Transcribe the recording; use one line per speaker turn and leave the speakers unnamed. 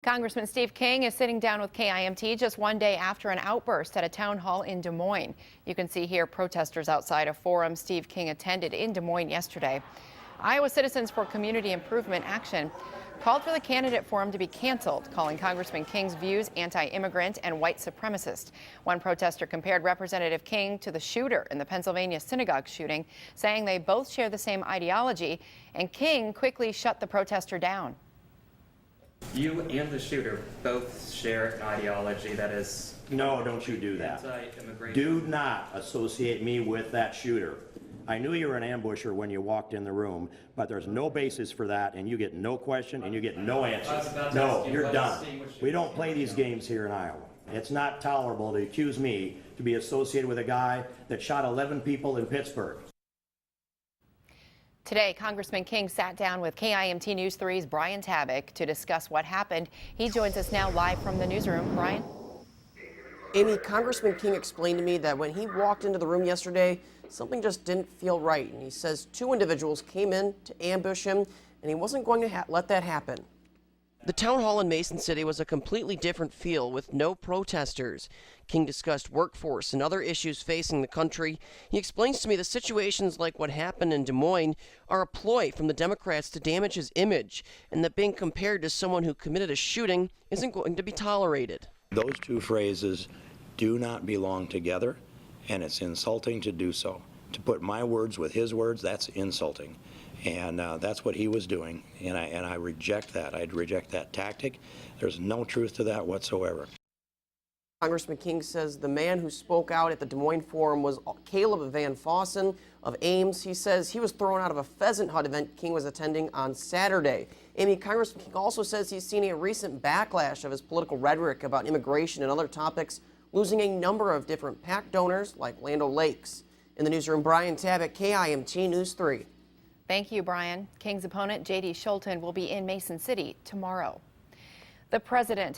Congressman Steve King is sitting down with KIMT just one day after an outburst at a town hall in Des Moines. You can see here protesters outside a forum Steve King attended in Des Moines yesterday. Iowa Citizens for Community Improvement Action called for the candidate forum to be canceled, calling Congressman King's views anti-immigrant and white supremacist. One protester compared Representative King to the shooter in the Pennsylvania synagogue shooting, saying they both share the same ideology, and King quickly shut the protester down.
You and the shooter both share an ideology that is...
No, don't you do that.
Anti-immigration.
Do not associate me with that shooter. I knew you were an ambusher when you walked in the room, but there's no basis for that, and you get no question and you get no answer. No, you're done. We don't play these games here in Iowa. It's not tolerable to accuse me to be associated with a guy that shot 11 people in Pittsburgh.
Today, Congressman King sat down with KIMT News 3's Brian Tabak to discuss what happened. He joins us now live from the newsroom. Brian?
Amy, Congressman King explained to me that when he walked into the room yesterday, something just didn't feel right. And he says two individuals came in to ambush him, and he wasn't going to let that happen. The town hall in Mason City was a completely different feel with no protesters. King discussed workforce and other issues facing the country. He explains to me the situations like what happened in Des Moines are a ploy from the Democrats to damage his image, and that being compared to someone who committed a shooting isn't going to be tolerated.
Those two phrases do not belong together, and it's insulting to do so. To put my words with his words, that's insulting. And that's what he was doing, and I reject that. I'd reject that tactic. There's no truth to that whatsoever.
Congressman King says the man who spoke out at the Des Moines Forum was Caleb Van Fossen of Ames. He says he was thrown out of a pheasant hunt event King was attending on Saturday. Amy, Congressman King also says he's seen a recent backlash of his political rhetoric about immigration and other topics, losing a number of different PAC donors like Land O'Lakes. In the newsroom, Brian Tabak, KIMT News 3.
Thank you, Brian. King's opponent, J.D. Schulten, will be in Mason City tomorrow. The president